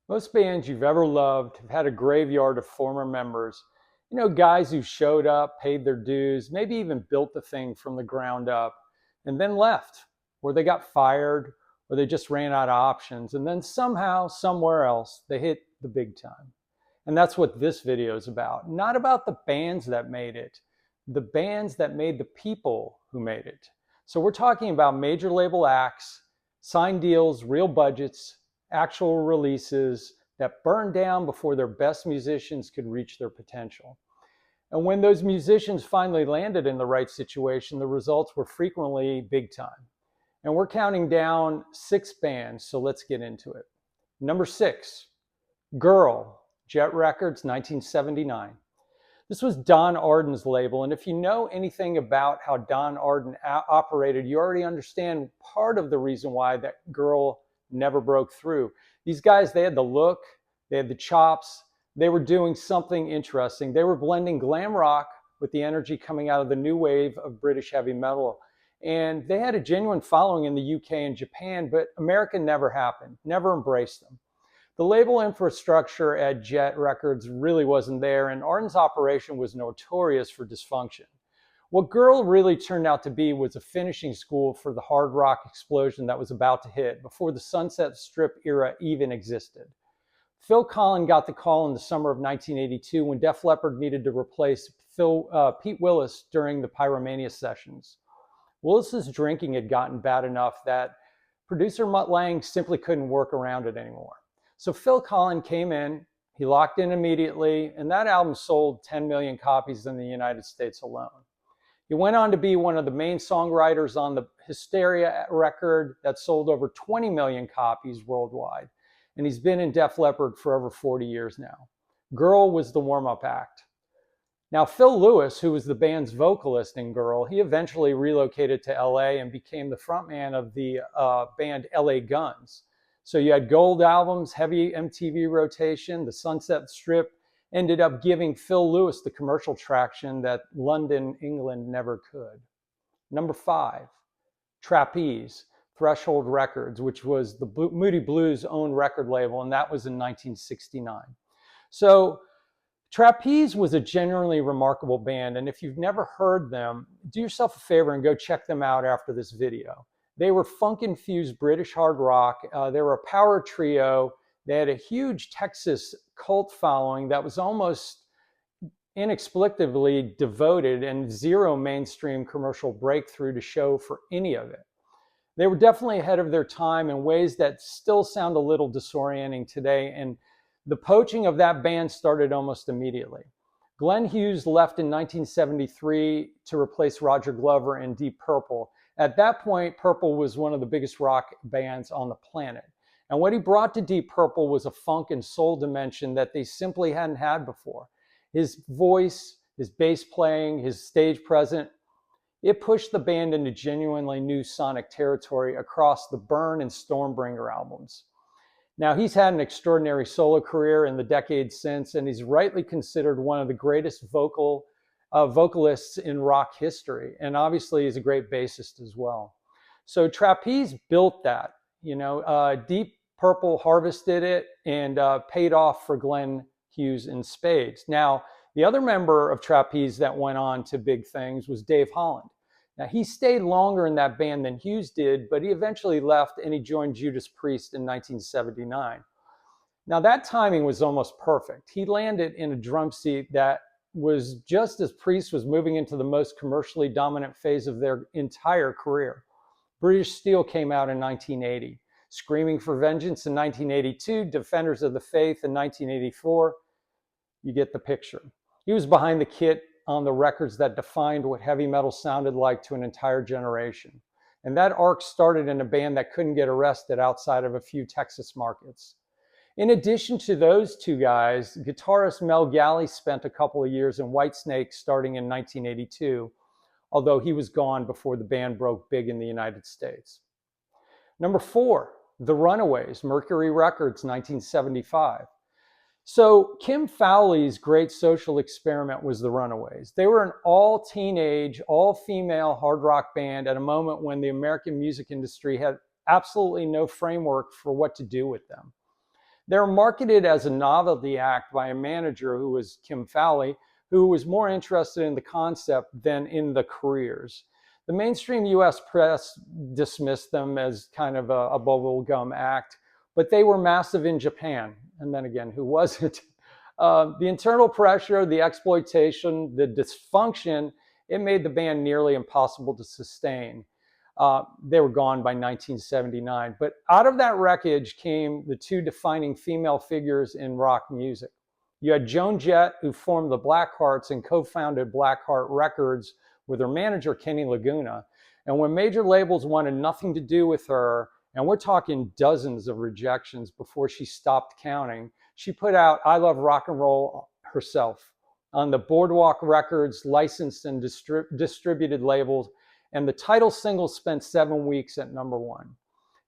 Most bands you've ever loved have had a graveyard of former members. You know, guys who showed up, paid their dues, maybe even built the thing from the ground up, and then left, or they got fired, or they just ran out of options. And then somehow, somewhere else, they hit the big time. And that's what this video is about. Not about the bands that made it, the bands that made the people who made it. So we're talking about major label acts, signed deals, real budgets, actual releases that burned down before their best musicians could reach their potential. And when those musicians finally landed in the right situation, the results were frequently big time. And we're counting down 6 bands, so let's get into it. Number 6, Girl, Jet Records, 1979. This was Don Arden's label, and if you know anything about how Don Arden operated, you already understand part of the reason why that Girl never broke through. These guys, they had the look, they had the chops, they were doing something interesting. They were blending glam rock with the energy coming out of the new wave of British heavy metal. And they had a genuine following in the UK and Japan, but America never happened, never embraced them. The label infrastructure at Jet Records really wasn't there, and Arden's operation was notorious for dysfunction. What Girl really turned out to be was a finishing school for the hard rock explosion that was about to hit before the Sunset Strip era even existed. Phil Collen got the call in the summer of 1982 when Def Leppard needed to replace Pete Willis during the Pyromania sessions. Willis's drinking had gotten bad enough that producer Mutt Lange simply couldn't work around it anymore. So Phil Collen came in, he locked in immediately, and that album sold 10 million copies in the United States alone. He went on to be one of the main songwriters on the Hysteria record that sold over 20 million copies worldwide, and he's been in Def Leppard for over 40 years now. Girl was the warm-up act. Now, Phil Lewis, who was the band's vocalist in Girl, he eventually relocated to LA and became the frontman of the band LA Guns. So you had gold albums, heavy MTV rotation, the Sunset Strip ended up giving Phil Lewis the commercial traction that London, England never could. Number 5, Trapeze, Threshold Records, which was the Moody Blues' own record label, and that was in 1969. So Trapeze was a genuinely remarkable band, and if you've never heard them, do yourself a favor and go check them out after this video. They were funk-infused British hard rock. They were a power trio. They had a huge Texas cult following that was almost inexplicably devoted and zero mainstream commercial breakthrough to show for any of it. They were definitely ahead of their time in ways that still sound a little disorienting today, and the poaching of that band started almost immediately. Glenn Hughes left in 1973 to replace Roger Glover in Deep Purple. At that point, Purple was one of the biggest rock bands on the planet. And what he brought to Deep Purple was a funk and soul dimension that they simply hadn't had before. His voice, his bass playing, his stage presence, it pushed the band into genuinely new sonic territory across the Burn and Stormbringer albums. Now, he's had an extraordinary solo career in the decades since, and he's rightly considered one of the greatest vocalists in rock history. And obviously, he's a great bassist as well. So Trapeze built that. Deep Purple harvested it and paid off for Glenn Hughes in spades. Now, the other member of Trapeze that went on to big things was Dave Holland. Now, he stayed longer in that band than Hughes did, but he eventually left and he joined Judas Priest in 1979. Now, that timing was almost perfect. He landed in a drum seat that was just as Priest was moving into the most commercially dominant phase of their entire career. British Steel came out in 1980, Screaming for Vengeance in 1982, Defenders of the Faith in 1984. You get the picture. He was behind the kit on the records that defined what heavy metal sounded like to an entire generation. And that arc started in a band that couldn't get arrested outside of a few Texas markets. In addition to those two guys, guitarist Mel Galley spent a couple of years in Whitesnake starting in 1982, although he was gone before the band broke big in the United States. Number 4, The Runaways, Mercury Records, 1975. So Kim Fowley's great social experiment was the Runaways. They were an all-teenage, all-female hard rock band at a moment when the American music industry had absolutely no framework for what to do with them. They were marketed as a novelty act by a manager who was Kim Fowley, who was more interested in the concept than in the careers. The mainstream US press dismissed them as kind of a bubblegum act, but they were massive in Japan. And then again, who wasn't? The internal pressure, the exploitation, the dysfunction, it made the band nearly impossible to sustain. They were gone by 1979. But out of that wreckage came the two defining female figures in rock music. You had Joan Jett, who formed the Blackhearts and co-founded Blackheart Records with her manager, Kenny Laguna. And when major labels wanted nothing to do with her, and we're talking dozens of rejections before she stopped counting, she put out I Love Rock and Roll herself on the Boardwalk Records licensed and distributed labels, and the title single spent 7 weeks at #1.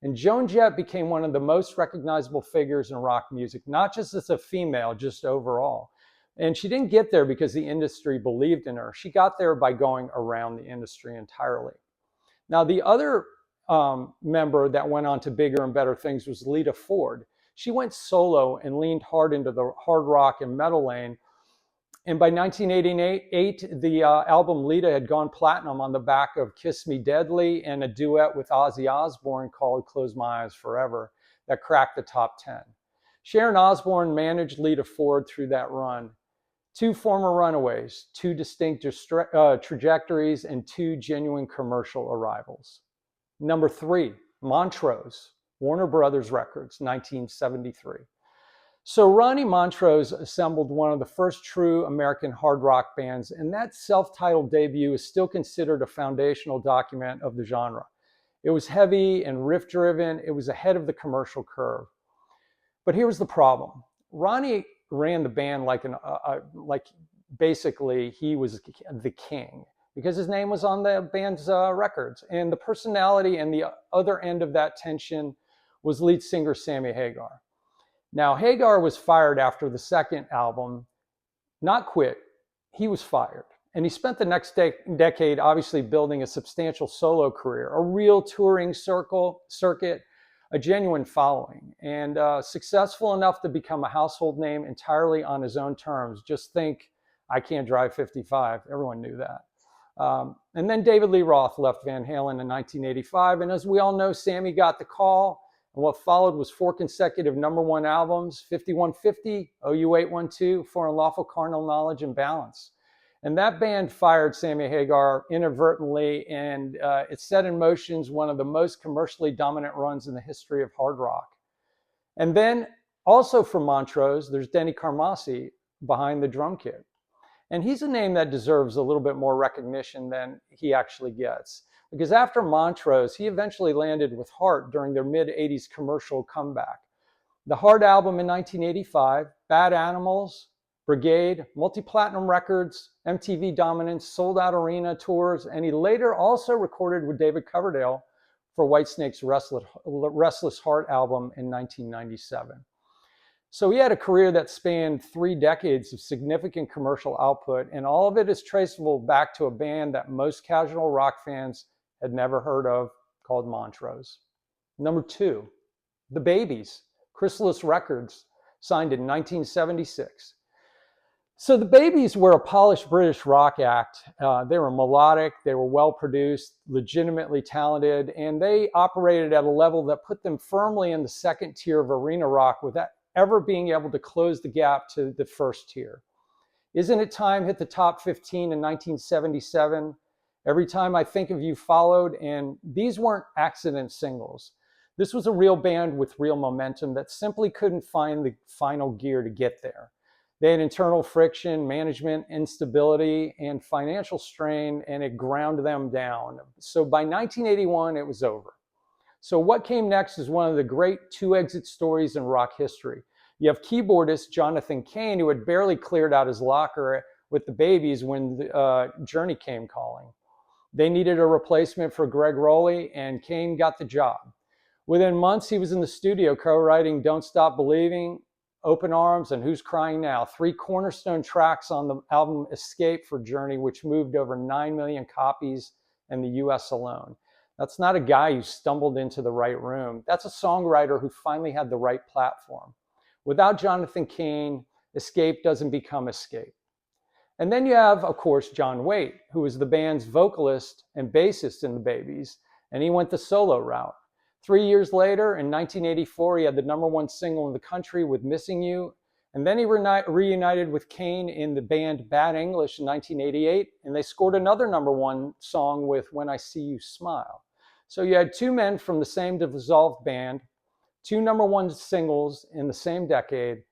And Joan Jett became one of the most recognizable figures in rock music, not just as a female, just overall. And she didn't get there because the industry believed in her. She got there by going around the industry entirely. Now, the other member that went on to bigger and better things was Lita Ford. She went solo and leaned hard into the hard rock and metal lane. And by 1988, the album Lita had gone platinum on the back of Kiss Me Deadly and a duet with Ozzy Osbourne called Close My Eyes Forever that cracked the top 10. Sharon Osbourne managed Lita Ford through that run. 2 former Runaways, 2 distinct trajectories, and 2 genuine commercial arrivals. Number 3, Montrose, Warner Brothers Records, 1973. So Ronnie Montrose assembled one of the first true American hard rock bands, and that self-titled debut is still considered a foundational document of the genre. It was heavy and riff-driven. It was ahead of the commercial curve. But here was the problem. Ronnie ran the band like basically he was the king, because his name was on the band's records. And the personality and the other end of that tension was lead singer Sammy Hagar. Now, Hagar was fired after the second album, not quit, he was fired. And he spent the next decade obviously building a substantial solo career, a real touring circuit, a genuine following, and successful enough to become a household name entirely on his own terms. Just think, I Can't Drive 55, everyone knew that. And then David Lee Roth left Van Halen in 1985, and as we all know, Sammy got the call. And what followed was 4 consecutive #1 albums, 5150, OU 812, For Unlawful Carnal Knowledge and Balance. And that band fired Sammy Hagar inadvertently, and it set in motion one of the most commercially dominant runs in the history of hard rock. And then also from Montrose, there's Denny Carmassi behind the drum kit. And he's a name that deserves a little bit more recognition than he actually gets. Because after Montrose, he eventually landed with Heart during their mid-'80s commercial comeback. The Heart album in 1985, Bad Animals, Brigade, multi-platinum records, MTV dominance, sold-out arena tours, and he later also recorded with David Coverdale for Whitesnake's Restless Heart album in 1997. So he had a career that spanned 3 decades of significant commercial output, and all of it is traceable back to a band that most casual rock fans had never heard of, called Montrose. Number 2, The Babies, Chrysalis Records, signed in 1976. So the Babies were a polished British rock act. They were melodic, they were well-produced, legitimately talented, and they operated at a level that put them firmly in the second tier of arena rock without ever being able to close the gap to the first tier. Isn't It Time hit the top 15 in 1977. Every Time I Think of You followed, and these weren't accident singles. This was a real band with real momentum that simply couldn't find the final gear to get there. They had internal friction, management instability, and financial strain, and it ground them down. So by 1981, it was over. So what came next is one of the great 2-exit stories in rock history. You have keyboardist Jonathan Cain, who had barely cleared out his locker with the Babies when Journey came calling. They needed a replacement for Greg Rowley, and Cain got the job. Within months, he was in the studio co-writing Don't Stop Believing, Open Arms, and Who's Crying Now, 3 cornerstone tracks on the album Escape for Journey, which moved over 9 million copies in the US alone. That's not a guy who stumbled into the right room. That's a songwriter who finally had the right platform. Without Jonathan Cain, escape doesn't become escape. And then you have, of course, John Waite, who was the band's vocalist and bassist in the Babies, and he went the solo route. 3 years later, in 1984, he had the #1 single in the country with Missing You, and then he reunited with Cain in the band Bad English in 1988, and they scored another #1 song with When I See You Smile. So you had two men from the same dissolved band, two #1 singles in the same decade.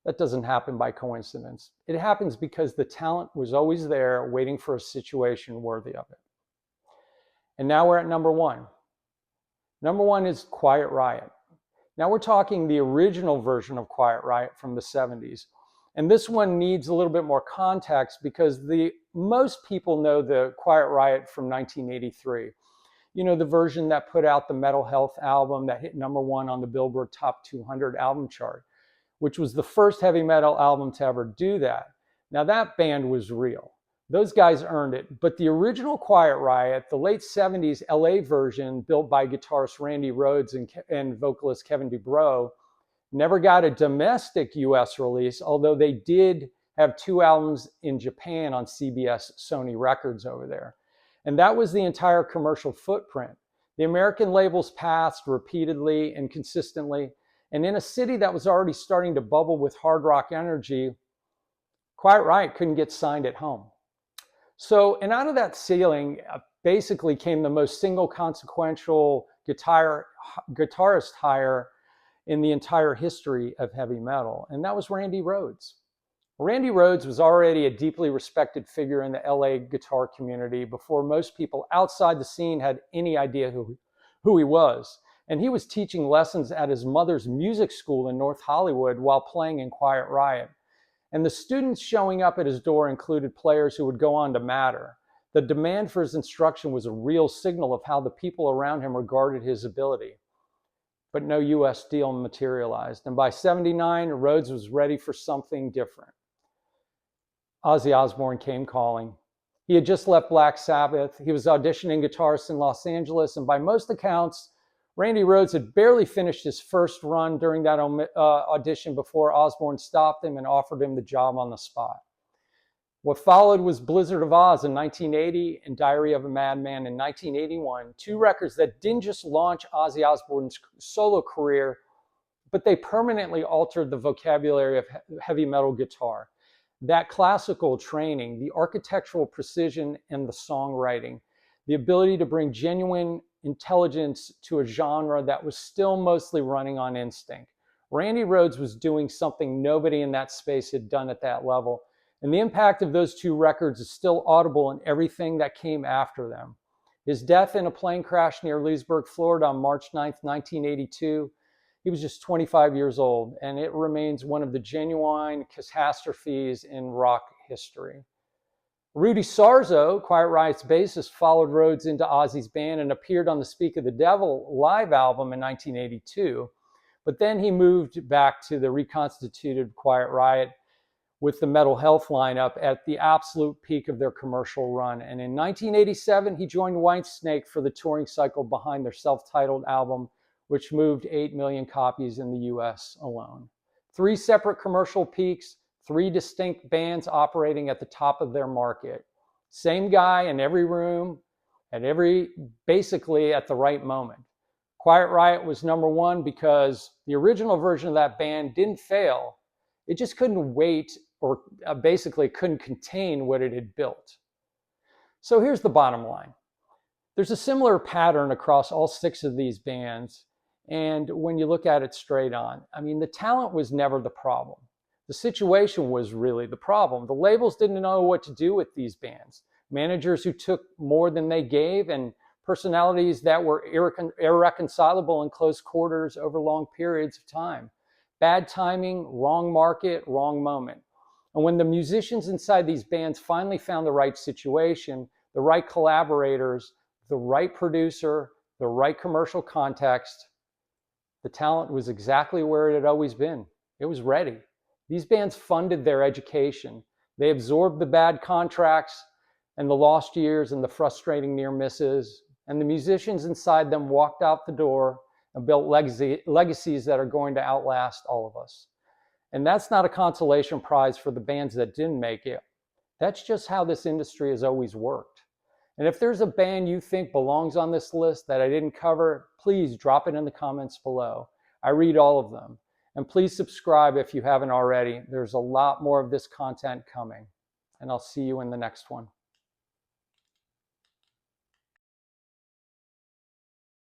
That doesn't happen by coincidence. It happens because the talent was always there waiting for a situation worthy of it. And now we're at #1. #1 is Quiet Riot. Now we're talking the original version of Quiet Riot from the 70s. And this one needs a little bit more context because most people know the Quiet Riot from 1983. You know, the version that put out the Mental Health album that hit #1 on the Billboard Top 200 album chart, which was the first heavy metal album to ever do that. Now that band was real. Those guys earned it. But the original Quiet Riot, the late 70s LA version built by guitarist Randy Rhoads and vocalist Kevin DuBrow, never got a domestic US release, although they did have 2 albums in Japan on CBS Sony Records over there. And that was the entire commercial footprint. The American labels passed repeatedly and consistently. And in a city that was already starting to bubble with hard rock energy, Quiet Riot couldn't get signed at home. So, and out of that ceiling basically came the most single consequential guitarist hire in the entire history of heavy metal, and that was Randy Rhoads. Randy Rhoads was already a deeply respected figure in the LA guitar community before most people outside the scene had any idea who he was. And he was teaching lessons at his mother's music school in North Hollywood while playing in Quiet Riot. And the students showing up at his door included players who would go on to matter. The demand for his instruction was a real signal of how the people around him regarded his ability. But no US deal materialized. And by '79, Rhoads was ready for something different. Ozzy Osbourne came calling. He had just left Black Sabbath. He was auditioning guitarists in Los Angeles. And by most accounts, Randy Rhoads had barely finished his first run during that audition before Osbourne stopped him and offered him the job on the spot. What followed was Blizzard of Oz in 1980 and Diary of a Madman in 1981, 2 records that didn't just launch Ozzy Osbourne's solo career, but they permanently altered the vocabulary of heavy metal guitar. That classical training, the architectural precision and the songwriting, the ability to bring genuine intelligence to a genre that was still mostly running on instinct. Randy Rhoads was doing something nobody in that space had done at that level. And the impact of those 2 records is still audible in everything that came after them. His death in a plane crash near Leesburg, Florida on March 9th, 1982, he was just 25 years old, and it remains one of the genuine catastrophes in rock history. Rudy Sarzo, Quiet Riot's bassist, followed Rhoads into Ozzy's band and appeared on the Speak of the Devil live album in 1982. But then he moved back to the reconstituted Quiet Riot with the Mental Health lineup at the absolute peak of their commercial run. And in 1987, he joined Whitesnake for the touring cycle behind their self-titled album, which moved 8 million copies in the US alone. 3 separate commercial peaks, 3 distinct bands operating at the top of their market. Same guy in every room, basically at the right moment. Quiet Riot was #1 because the original version of that band didn't fail. It just couldn't wait or basically couldn't contain what it had built. So here's the bottom line. There's a similar pattern across all 6 of these bands. And when you look at it straight on, I mean, the talent was never the problem. The situation was really the problem. The labels didn't know what to do with these bands. Managers who took more than they gave and personalities that were irreconcilable in close quarters over long periods of time. Bad timing, wrong market, wrong moment. And when the musicians inside these bands finally found the right situation, the right collaborators, the right producer, the right commercial context, the talent was exactly where it had always been. It was ready. These bands funded their education. They absorbed the bad contracts and the lost years and the frustrating near misses. And the musicians inside them walked out the door and built legacies that are going to outlast all of us. And that's not a consolation prize for the bands that didn't make it. That's just how this industry has always worked. And if there's a band you think belongs on this list that I didn't cover, please drop it in the comments below. I read all of them. And please subscribe if you haven't already. There's a lot more of this content coming. And I'll see you in the next one.